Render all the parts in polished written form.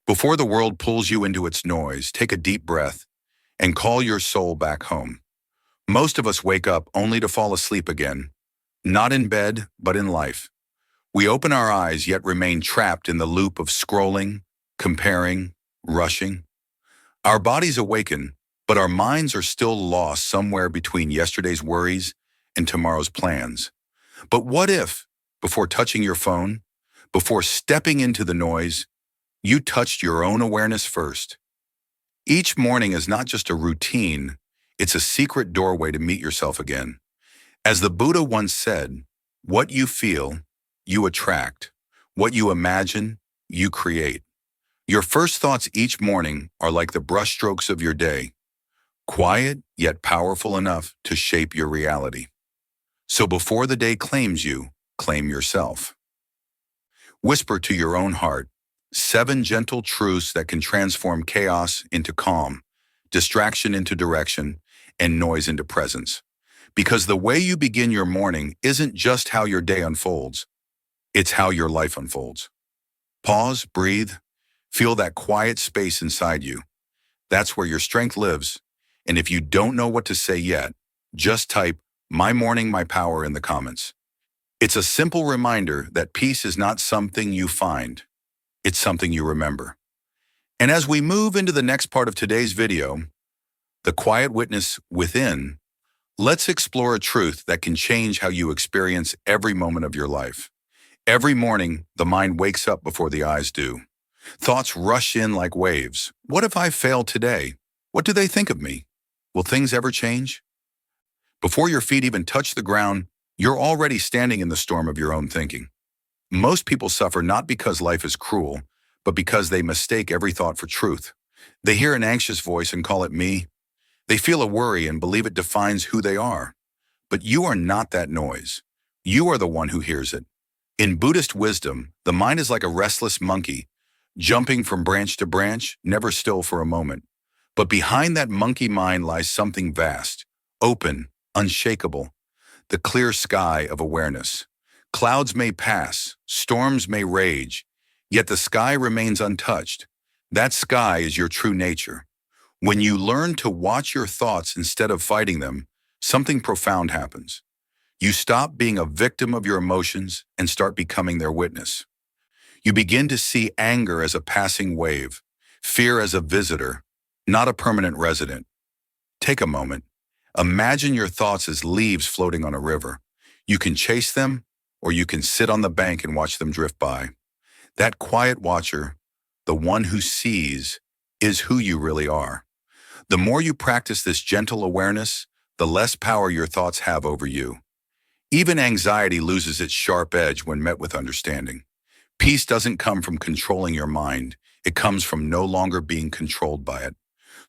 Before the world pulls you into its noise, take a deep breath and call your soul back home. Most of us wake up only to fall asleep again, not in bed, but in life. We open our eyes yet remain trapped in the loop of scrolling, comparing, rushing. Our bodies awaken, but our minds are still lost somewhere between yesterday's worries and tomorrow's plans. But what if, before touching your phone, before stepping into the noise, you touched your own awareness first? Each morning is not just a routine, it's a secret doorway to meet yourself again. As the Buddha once said, what you feel, you attract. What you imagine, you create. Your first thoughts each morning are like the brushstrokes of your day, quiet yet powerful enough to shape your reality. So before the day claims you, claim yourself. Whisper to your own heart 7 gentle truths that can transform chaos into calm, distraction into direction, and noise into presence. Because the way you begin your morning isn't just how your day unfolds, it's how your life unfolds. Pause, breathe, feel that quiet space inside you. That's where your strength lives. And if you don't know what to say yet, just type "My Morning, My Power" in the comments. It's a simple reminder that peace is not something you find, it's something you remember. And as we move into the next part of today's video, the quiet witness within, let's explore a truth that can change how you experience every moment of your life. Every morning, the mind wakes up before the eyes do. Thoughts rush in like waves. What if I fail today? What do they think of me? Will things ever change? Before your feet even touch the ground, you're already standing in the storm of your own thinking. Most people suffer not because life is cruel, but because they mistake every thought for truth. They hear an anxious voice and call it me. They feel a worry and believe it defines who they are. But you are not that noise. You are the one who hears it. In Buddhist wisdom, the mind is like a restless monkey, jumping from branch to branch, never still for a moment. But behind that monkey mind lies something vast, open, unshakable, the clear sky of awareness. Clouds may pass, storms may rage, yet the sky remains untouched. That sky is your true nature. When you learn to watch your thoughts instead of fighting them, something profound happens. You stop being a victim of your emotions and start becoming their witness. You begin to see anger as a passing wave, fear as a visitor, not a permanent resident. Take a moment. Imagine your thoughts as leaves floating on a river. You can chase them, or you can sit on the bank and watch them drift by. That quiet watcher, the one who sees, is who you really are. The more you practice this gentle awareness, the less power your thoughts have over you. Even anxiety loses its sharp edge when met with understanding. Peace doesn't come from controlling your mind. It comes from no longer being controlled by it.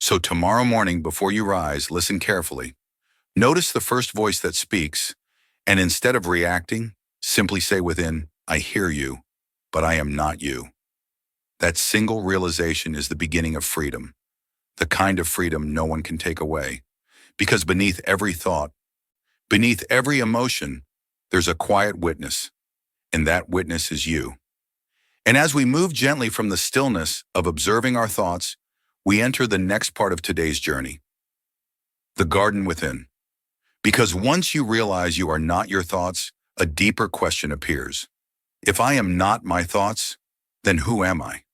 So tomorrow morning, before you rise, listen carefully. Notice the first voice that speaks, and instead of reacting, simply say within, I hear you, but I am not you. That single realization is the beginning of freedom, the kind of freedom no one can take away. Because beneath every thought, beneath every emotion, there's a quiet witness, and that witness is you. And as we move gently from the stillness of observing our thoughts, we enter the next part of today's journey, the garden within. Because once you realize you are not your thoughts, a deeper question appears. If I am not my thoughts, then who am I?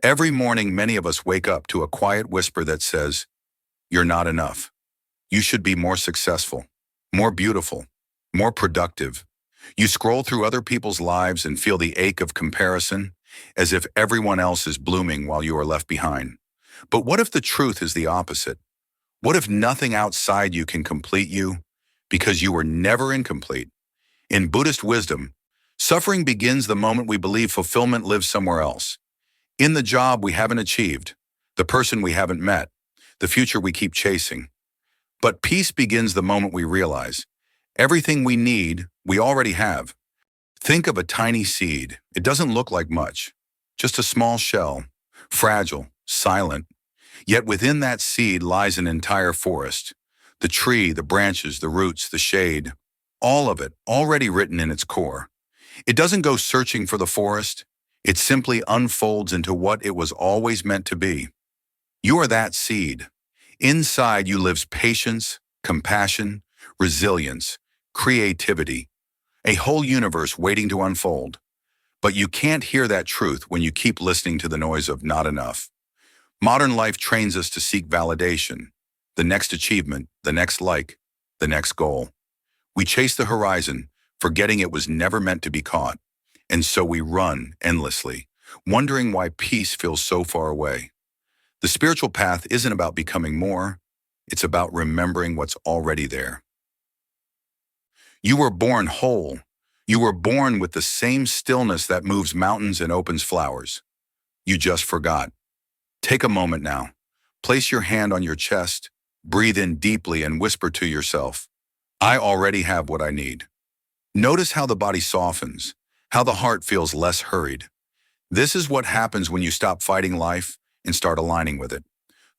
Every morning, many of us wake up to a quiet whisper that says, you're not enough. You should be more successful, more beautiful, more productive. You scroll through other people's lives and feel the ache of comparison, as if everyone else is blooming while you are left behind. But what if the truth is the opposite? What if nothing outside you can complete you because you were never incomplete? In Buddhist wisdom, suffering begins the moment we believe fulfillment lives somewhere else. In the job we haven't achieved, the person we haven't met, the future we keep chasing. But peace begins the moment we realize everything we need, we already have. Think of a tiny seed. It doesn't look like much, just a small shell, fragile, silent. Yet within that seed lies an entire forest. The tree, the branches, the roots, the shade, all of it already written in its core. It doesn't go searching for the forest. It simply unfolds into what it was always meant to be. You are that seed. Inside you lives patience, compassion, resilience, creativity, a whole universe waiting to unfold. But you can't hear that truth when you keep listening to the noise of not enough. Modern life trains us to seek validation, the next achievement, the next like, the next goal. We chase the horizon, forgetting it was never meant to be caught. And so we run endlessly, wondering why peace feels so far away. The spiritual path isn't about becoming more, it's about remembering what's already there. You were born whole. You were born with the same stillness that moves mountains and opens flowers. You just forgot. Take a moment now. Place your hand on your chest, breathe in deeply and whisper to yourself, I already have what I need. Notice how the body softens, how the heart feels less hurried. This is what happens when you stop fighting life and start aligning with it.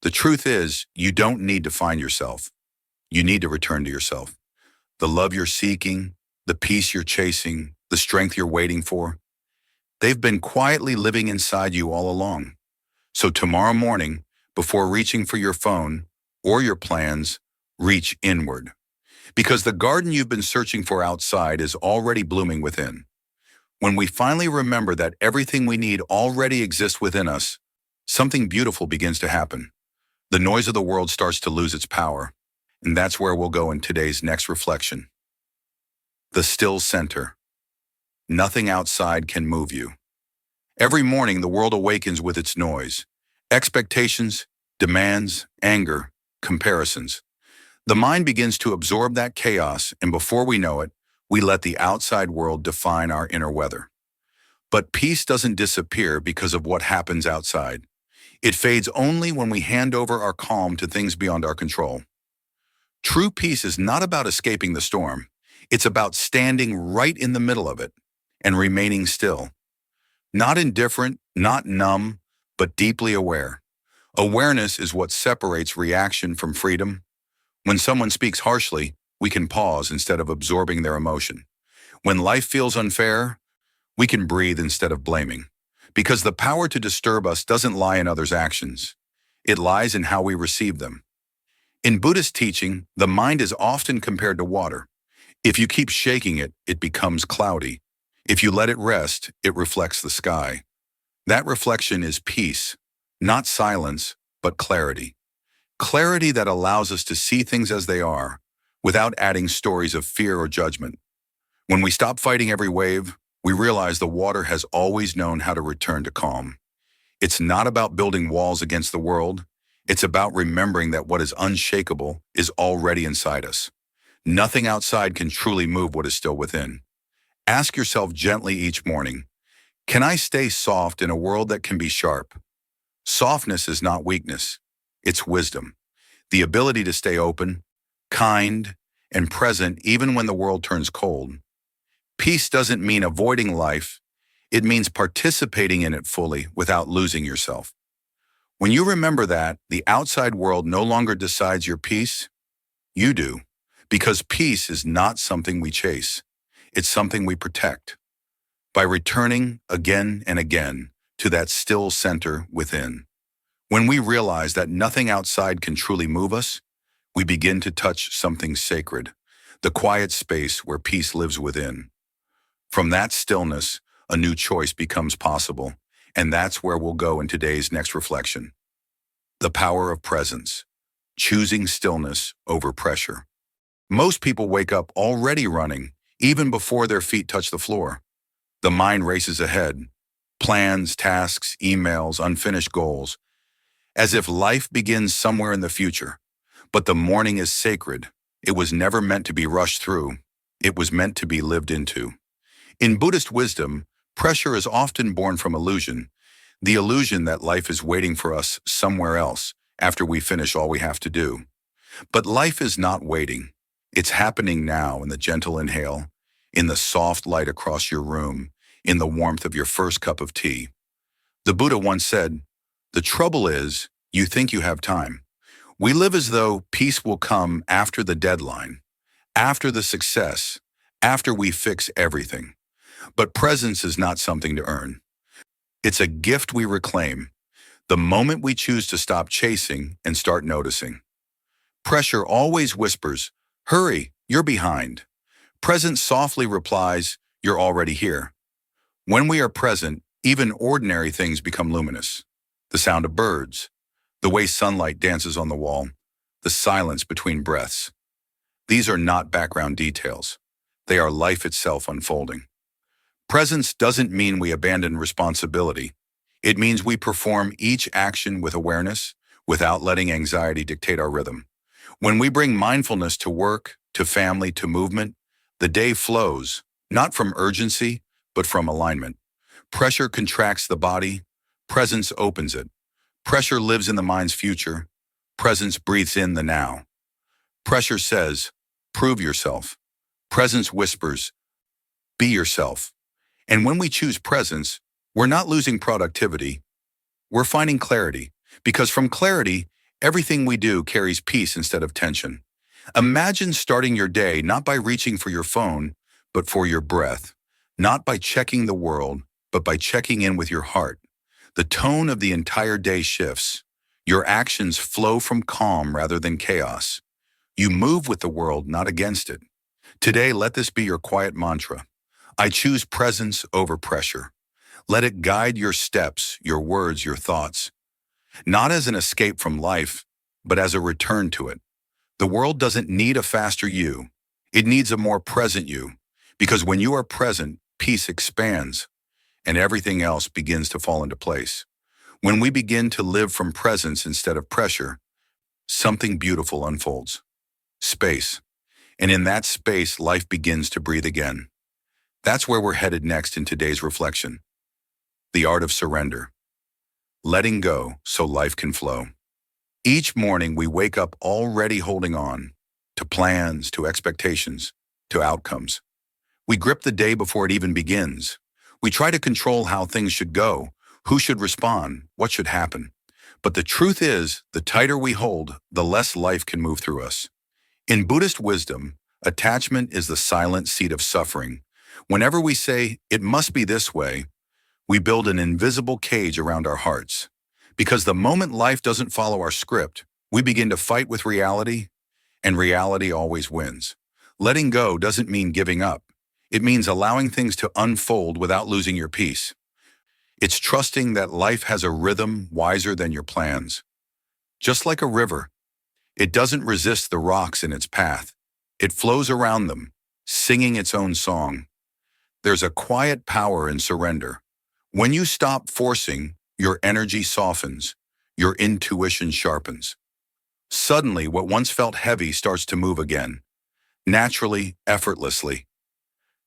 The truth is, you don't need to find yourself. You need to return to yourself. The love you're seeking, the peace you're chasing, the strength you're waiting for, they've been quietly living inside you all along. So tomorrow morning, before reaching for your phone or your plans, reach inward. Because the garden you've been searching for outside is already blooming within. When we finally remember that everything we need already exists within us, something beautiful begins to happen. The noise of the world starts to lose its power. And that's where we'll go in today's next reflection. The still center. Nothing outside can move you. Every morning, the world awakens with its noise. Expectations, demands, anger, comparisons. The mind begins to absorb that chaos, and before we know it, we let the outside world define our inner weather. But peace doesn't disappear because of what happens outside. It fades only when we hand over our calm to things beyond our control. True peace is not about escaping the storm. It's about standing right in the middle of it and remaining still. Not indifferent, not numb, but deeply aware. Awareness is what separates reaction from freedom. When someone speaks harshly, we can pause instead of absorbing their emotion. When life feels unfair, we can breathe instead of blaming. Because the power to disturb us doesn't lie in others' actions. It lies in how we receive them. In Buddhist teaching, the mind is often compared to water. If you keep shaking it, it becomes cloudy. If you let it rest, it reflects the sky. That reflection is peace, not silence, but clarity. Clarity that allows us to see things as they are, without adding stories of fear or judgment. When we stop fighting every wave, we realize the water has always known how to return to calm. It's not about building walls against the world. It's about remembering that what is unshakable is already inside us. Nothing outside can truly move what is still within. Ask yourself gently each morning, can I stay soft in a world that can be sharp? Softness is not weakness. It's wisdom. The ability to stay open, kind, and present even when the world turns cold. Peace doesn't mean avoiding life. It means participating in it fully without losing yourself. When you remember that, the outside world no longer decides your peace, you do. Because peace is not something we chase. It's something we protect. By returning again and again to that still center within. When we realize that nothing outside can truly move us, we begin to touch something sacred, the quiet space where peace lives within. From that stillness, a new choice becomes possible, and that's where we'll go in today's next reflection. The power of presence, choosing stillness over pressure. Most people wake up already running, even before their feet touch the floor. The mind races ahead, plans, tasks, emails, unfinished goals, as if life begins somewhere in the future. But the morning is sacred. It was never meant to be rushed through. It was meant to be lived into. In Buddhist wisdom, pressure is often born from illusion, the illusion that life is waiting for us somewhere else after we finish all we have to do. But life is not waiting. It's happening now in the gentle inhale, in the soft light across your room, in the warmth of your first cup of tea. The Buddha once said, "The trouble is, you think you have time. We live as though peace will come after the deadline, after the success, after we fix everything. But presence is not something to earn. It's a gift we reclaim, the moment we choose to stop chasing and start noticing. Pressure always whispers, "Hurry, you're behind." Presence softly replies, "You're already here." When we are present, even ordinary things become luminous. The sound of birds, the way sunlight dances on the wall, the silence between breaths. These are not background details. They are life itself unfolding. Presence doesn't mean we abandon responsibility. It means we perform each action with awareness, without letting anxiety dictate our rhythm. When we bring mindfulness to work, to family, to movement, the day flows, not from urgency, but from alignment. Pressure contracts the body, presence opens it. Pressure lives in the mind's future, presence breathes in the now. Pressure says, "Prove yourself." Presence whispers, "Be yourself." And when we choose presence, we're not losing productivity, we're finding clarity. Because from clarity, everything we do carries peace instead of tension. Imagine starting your day not by reaching for your phone, but for your breath. Not by checking the world, but by checking in with your heart. The tone of the entire day shifts. Your actions flow from calm rather than chaos. You move with the world, not against it. Today, let this be your quiet mantra. I choose presence over pressure. Let it guide your steps, your words, your thoughts. Not as an escape from life, but as a return to it. The world doesn't need a faster you. It needs a more present you. Because when you are present, peace expands, and everything else begins to fall into place. When we begin to live from presence instead of pressure, something beautiful unfolds. Space. And in that space, life begins to breathe again. That's where we're headed next in today's reflection. The art of surrender. Letting go so life can flow. Each morning we wake up already holding on to plans, to expectations, to outcomes. We grip the day before it even begins. We try to control how things should go, who should respond, what should happen. But the truth is, the tighter we hold, the less life can move through us. In Buddhist wisdom, attachment is the silent seed of suffering. Whenever we say, "It must be this way," we build an invisible cage around our hearts. Because the moment life doesn't follow our script, we begin to fight with reality, and reality always wins. Letting go doesn't mean giving up. It means allowing things to unfold without losing your peace. It's trusting that life has a rhythm wiser than your plans. Just like a river, it doesn't resist the rocks in its path. It flows around them, singing its own song. There's a quiet power in surrender. When you stop forcing, your energy softens, your intuition sharpens. Suddenly, what once felt heavy starts to move again, naturally, effortlessly.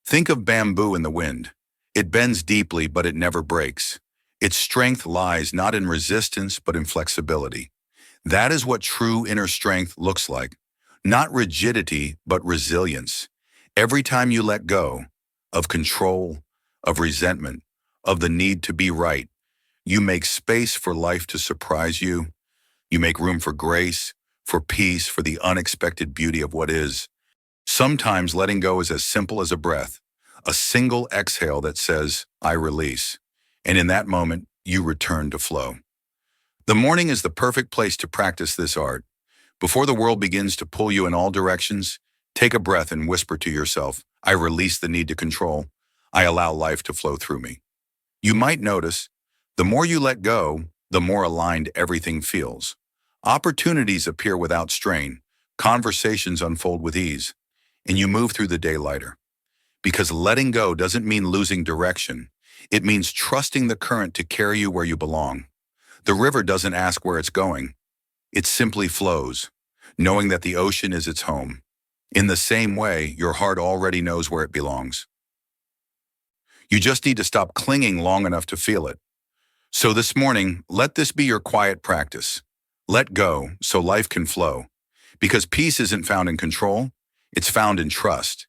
Think of bamboo in the wind. It bends deeply, but it never breaks. Its strength lies not in resistance, but in flexibility. That is what true inner strength looks like. Not rigidity, but resilience. Every time you let go of control, of resentment, of the need to be right, you make space for life to surprise you. You make room for grace, for peace, for the unexpected beauty of what is. Sometimes letting go is as simple as a breath, a single exhale that says, "I release." And in that moment, you return to flow. The morning is the perfect place to practice this art. Before the world begins to pull you in all directions, take a breath and whisper to yourself, "I release the need to control. I allow life to flow through me." You might notice, the more you let go, the more aligned everything feels. Opportunities appear without strain, conversations unfold with ease, and you move through the day lighter. Because letting go doesn't mean losing direction. It means trusting the current to carry you where you belong. The river doesn't ask where it's going. It simply flows, knowing that the ocean is its home. In the same way, your heart already knows where it belongs. You just need to stop clinging long enough to feel it. So this morning, let this be your quiet practice. Let go so life can flow. Because peace isn't found in control, it's found in trust.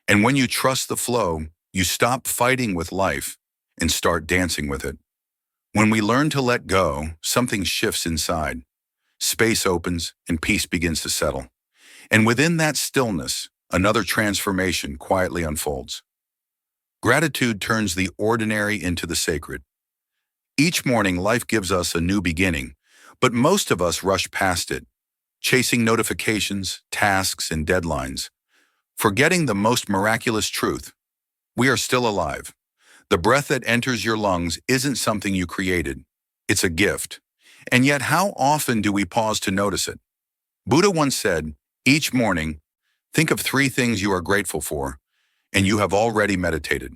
And when you trust the flow, you stop fighting with life and start dancing with it. When we learn to let go, something shifts inside. Space opens and peace begins to settle. And within that stillness, another transformation quietly unfolds. Gratitude turns the ordinary into the sacred. Each morning, life gives us a new beginning, but most of us rush past it, chasing notifications, tasks, and deadlines, forgetting the most miraculous truth. We are still alive. The breath that enters your lungs isn't something you created. It's a gift. And yet, how often do we pause to notice it? Buddha once said, each morning, think of 3 things you are grateful for, and you have already meditated.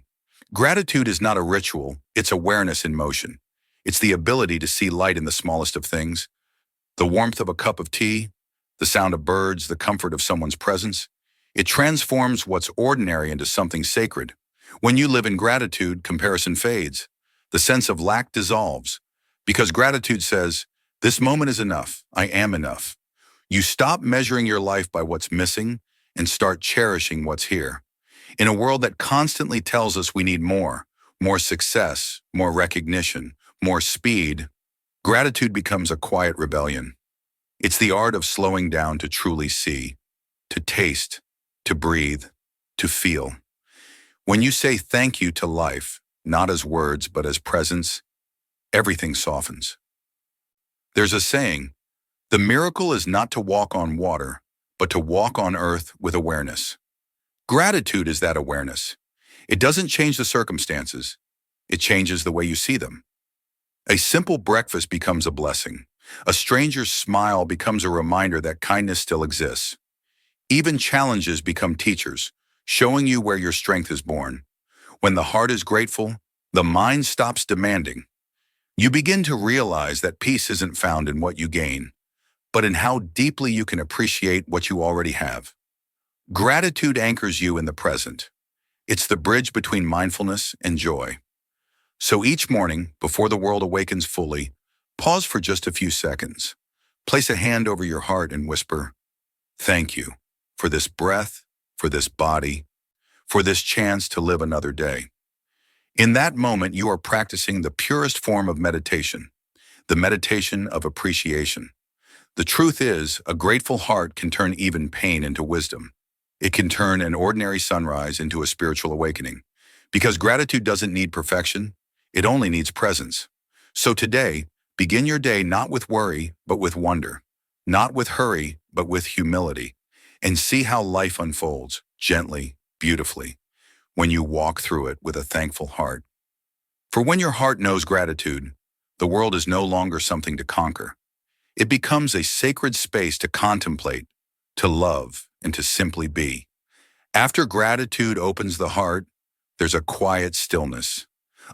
Gratitude is not a ritual, it's awareness in motion. It's the ability to see light in the smallest of things, the warmth of a cup of tea, the sound of birds, the comfort of someone's presence. It transforms what's ordinary into something sacred. When you live in gratitude, comparison fades. The sense of lack dissolves. Because gratitude says, this moment is enough, I am enough. You stop measuring your life by what's missing and start cherishing what's here. In a world that constantly tells us we need more success, more recognition, more speed, gratitude becomes a quiet rebellion. It's the art of slowing down to truly see, to taste, to breathe, to feel. When you say thank you to life, not as words but as presence, everything softens. There's a saying, the miracle is not to walk on water, but to walk on earth with awareness. Gratitude is that awareness. It doesn't change the circumstances. It changes the way you see them. A simple breakfast becomes a blessing. A stranger's smile becomes a reminder that kindness still exists. Even challenges become teachers, showing you where your strength is born. When the heart is grateful, the mind stops demanding. You begin to realize that peace isn't found in what you gain, but in how deeply you can appreciate what you already have. Gratitude anchors you in the present. It's the bridge between mindfulness and joy. So each morning, before the world awakens fully, pause for just a few seconds. Place a hand over your heart and whisper, thank you for this breath, for this body, for this chance to live another day. In that moment, you are practicing the purest form of meditation, the meditation of appreciation. The truth is, a grateful heart can turn even pain into wisdom. It can turn an ordinary sunrise into a spiritual awakening. Because gratitude doesn't need perfection, it only needs presence. So today, begin your day not with worry, but with wonder. Not with hurry, but with humility. And see how life unfolds, gently, beautifully, when you walk through it with a thankful heart. For when your heart knows gratitude, the world is no longer something to conquer. It becomes a sacred space to contemplate, to love, and to simply be. After gratitude opens the heart, there's a quiet stillness,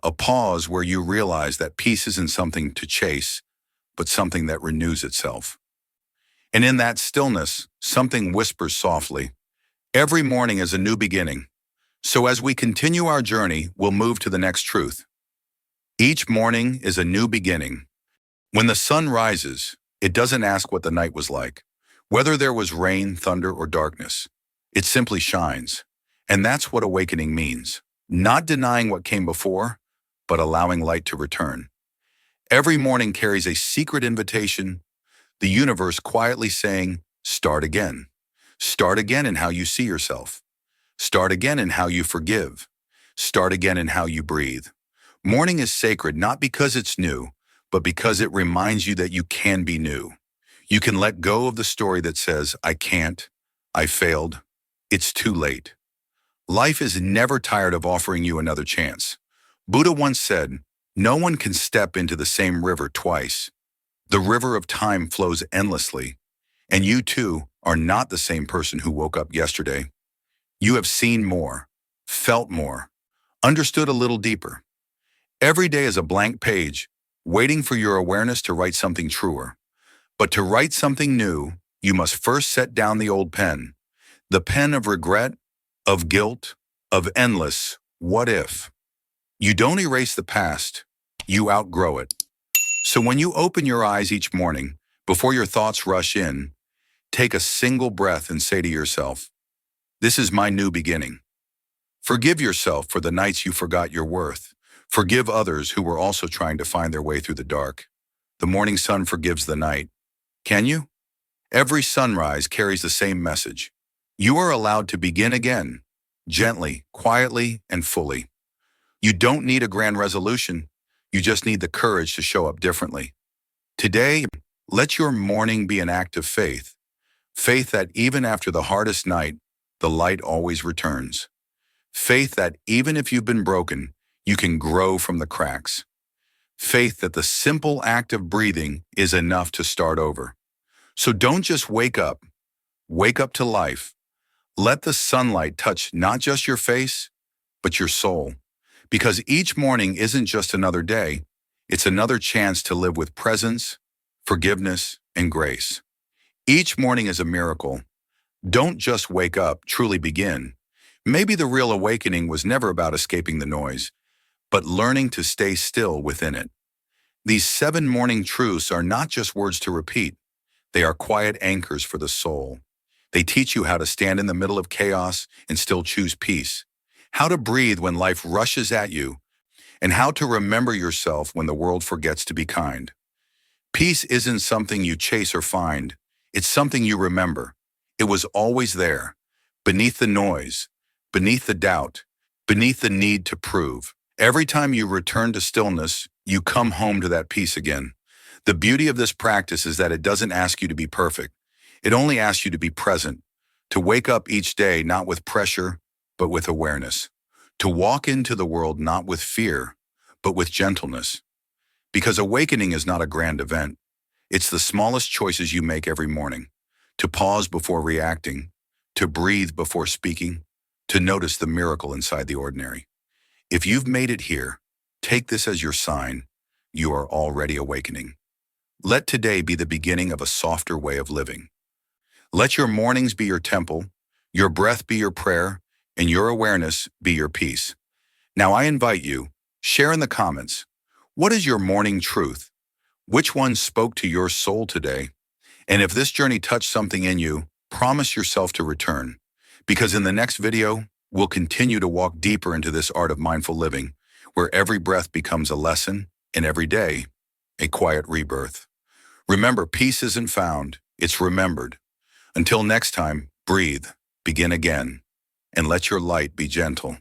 a pause where you realize that peace isn't something to chase, but something that renews itself. And in that stillness, something whispers softly, every morning is a new beginning. So as we continue our journey, we'll move to the next truth. Each morning is a new beginning. When the sun rises, it doesn't ask what the night was like, whether there was rain, thunder, or darkness. It simply shines. And that's what awakening means. Not denying what came before, but allowing light to return. Every morning carries a secret invitation, the universe quietly saying, start again. Start again in how you see yourself. Start again in how you forgive. Start again in how you breathe. Morning is sacred not because it's new, but because it reminds you that you can be new. You can let go of the story that says, I can't, I failed, it's too late. Life is never tired of offering you another chance. Buddha once said, no one can step into the same river twice. The river of time flows endlessly, and you too are not the same person who woke up yesterday. You have seen more, felt more, understood a little deeper. Every day is a blank page, waiting for your awareness to write something truer. But to write something new, you must first set down the old pen, the pen of regret, of guilt, of endless what if. You don't erase the past, you outgrow it. So when you open your eyes each morning, before your thoughts rush in, take a single breath and say to yourself, this is my new beginning. Forgive yourself for the nights you forgot your worth. Forgive others who were also trying to find their way through the dark. The morning sun forgives the night. Can you? Every sunrise carries the same message. You are allowed to begin again, gently, quietly, and fully. You don't need a grand resolution. You just need the courage to show up differently. Today, let your morning be an act of faith. Faith that even after the hardest night, the light always returns. Faith that even if you've been broken, you can grow from the cracks. Faith that the simple act of breathing is enough to start over. So don't just wake up to life. Let the sunlight touch not just your face, but your soul. Because each morning isn't just another day, it's another chance to live with presence, forgiveness, and grace. Each morning is a miracle. Don't just wake up, truly begin. Maybe the real awakening was never about escaping the noise, but learning to stay still within it. These 7 morning truths are not just words to repeat. They are quiet anchors for the soul. They teach you how to stand in the middle of chaos and still choose peace, how to breathe when life rushes at you, and how to remember yourself when the world forgets to be kind. Peace isn't something you chase or find. It's something you remember. It was always there, beneath the noise, beneath the doubt, beneath the need to prove. Every time you return to stillness, you come home to that peace again. The beauty of this practice is that it doesn't ask you to be perfect. It only asks you to be present, to wake up each day not with pressure, but with awareness, to walk into the world not with fear, but with gentleness. Because awakening is not a grand event. It's the smallest choices you make every morning, to pause before reacting, to breathe before speaking, to notice the miracle inside the ordinary. If you've made it here, take this as your sign. You are already awakening. Let today be the beginning of a softer way of living. Let your mornings be your temple, your breath be your prayer, and your awareness be your peace. Now I invite you, share in the comments. What is your morning truth? Which one spoke to your soul today? And if this journey touched something in you, promise yourself to return. Because in the next video, we'll continue to walk deeper into this art of mindful living, where every breath becomes a lesson, and every day, a quiet rebirth. Remember, peace isn't found, it's remembered. Until next time, breathe, begin again, and let your light be gentle.